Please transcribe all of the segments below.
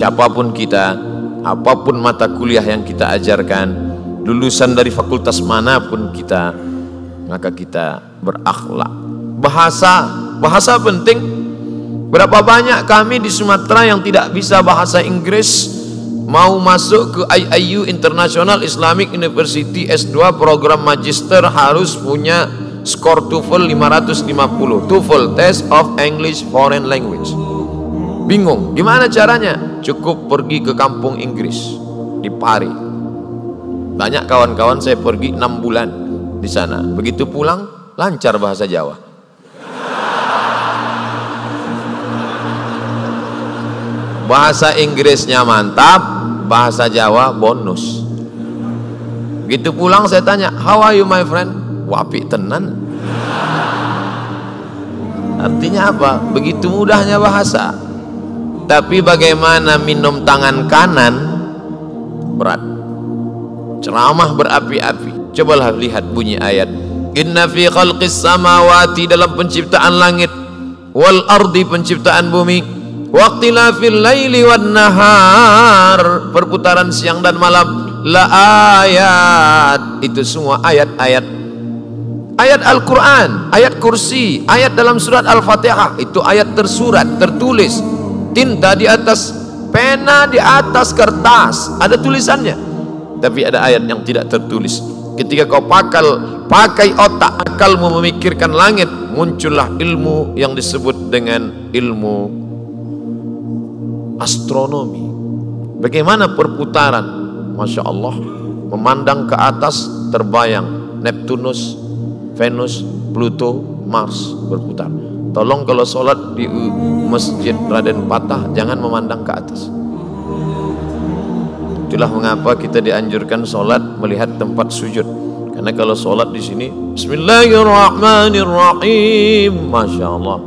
Siapapun kita, apapun mata kuliah yang kita ajarkan, lulusan dari fakultas manapun kita, maka kita berakhlak. Bahasa penting. Berapa banyak kami di Sumatera yang tidak bisa bahasa Inggris, mau masuk ke IIU International Islamic University S2 program magister harus punya skor TOEFL 550, TOEFL Test of English Foreign Language. Bingung, gimana caranya? Cukup pergi ke kampung Inggris di Pari. Banyak kawan-kawan saya pergi 6 bulan di sana. Begitu pulang, lancar bahasa Jawa. Bahasa Inggrisnya mantap, bahasa Jawa bonus. Begitu pulang saya tanya, how are you my friend? Wapi tenan. Artinya apa? Begitu mudahnya bahasa. Tapi bagaimana minum tangan kanan? Berat. Ceramah berapi-api. Cobalah lihat bunyi ayat. Inna fi khalqis samawati, dalam penciptaan langit, wal ardi, penciptaan bumi, waqtilafil laili wan nahar, perputaran siang dan malam, la ayat, itu semua ayat-ayat, ayat Al-Quran, ayat kursi, ayat dalam surat Al-Fatihah. Itu ayat tersurat, tertulis, tinta di atas, pena di atas kertas, ada tulisannya. Tapi ada ayat yang tidak tertulis. Ketika kau pakai otak akalmu memikirkan langit, muncullah ilmu yang disebut dengan ilmu astronomi. Bagaimana perputaran, Masya Allah, memandang ke atas terbayang Neptunus, Venus, Pluto, Mars berputar. Tolong kalau sholat di Masjid Raden Patah jangan memandang ke atas. Itulah mengapa kita dianjurkan sholat melihat tempat sujud. Karena kalau sholat di sini, Bismillahirrahmanirrahim, Masya Allah.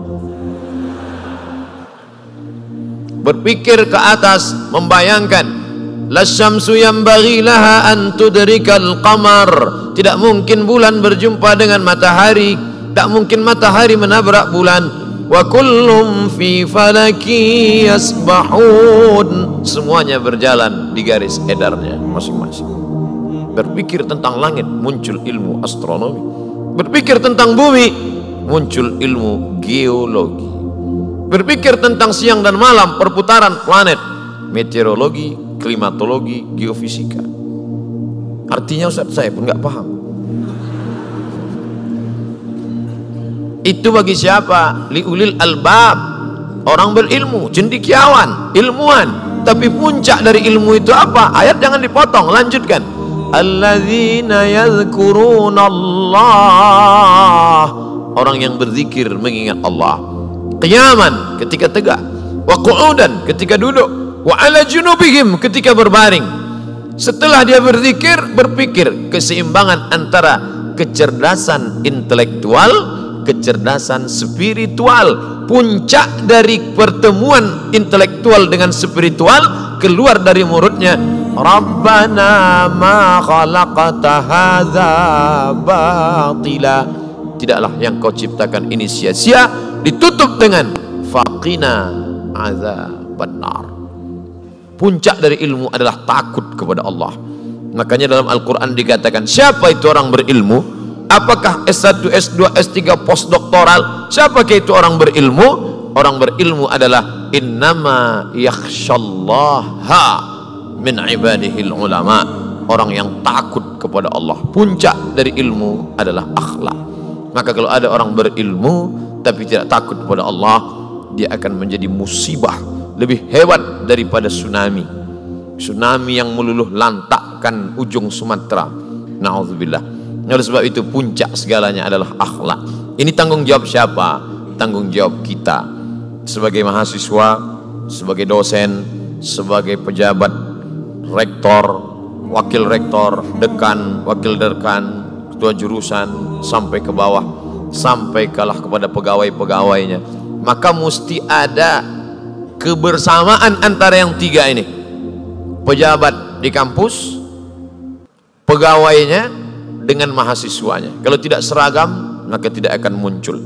Berpikir ke atas, membayangkan, lasyamsu yanbaghi laha an tudrikal qamar, tidak mungkin bulan berjumpa dengan matahari, tak mungkin matahari menabrak bulan. Wa kullum fi falaki yasbahun, semuanya berjalan di garis edarnya masing-masing. Berpikir tentang langit, muncul ilmu astronomi. Berpikir tentang bumi, muncul ilmu geologi. Berpikir tentang siang dan malam, perputaran planet, meteorologi, klimatologi, geofisika. Artinya Ustaz, saya pun nggak paham. Itu bagi siapa? Liulil albab, orang berilmu, cendekiawan, ilmuwan. Tapi puncak dari ilmu itu apa? Ayat jangan dipotong, lanjutkan. Alladzina yadhkuruna Allah, orang yang berzikir mengingat Allah. Qiyaman, ketika tegak, wa qu'udan, ketika duduk, wa ala junubihim, ketika berbaring. Setelah dia berzikir, berpikir, keseimbangan antara kecerdasan intelektual, kecerdasan spiritual. Puncak dari pertemuan intelektual dengan spiritual, keluar dari mulutnya, Rabbana ma khalaqta hadza batila, tidaklah yang kau ciptakan ini sia-sia. Ditutup dengan faqina azabannar. Puncak dari ilmu adalah takut kepada Allah. Makanya dalam Al-Quran dikatakan, siapa itu orang berilmu? Apakah S1, S2, S3, postdoktoral? Siapakah itu orang berilmu? Orang berilmu adalah innama yakhshallaha min ibadihil ulama, orang yang takut kepada Allah. Puncak dari ilmu adalah akhlak. Maka kalau ada orang berilmu tapi tidak takut kepada Allah, dia akan menjadi musibah lebih hebat daripada tsunami. Tsunami yang meluluh lantakkan ujung Sumatera. Na'udzubillah. Oleh sebab itu puncak segalanya adalah akhlak. Ini tanggung jawab siapa? Tanggung jawab kita sebagai mahasiswa, sebagai dosen, sebagai pejabat, rektor, wakil rektor, dekan, wakil dekan, ketua jurusan, sampai ke bawah, sampai kalah kepada pegawai-pegawainya. Maka mesti ada kebersamaan antara yang tiga ini. Pejabat di kampus, pegawainya, dengan mahasiswanya. Kalau tidak seragam, maka tidak akan muncul.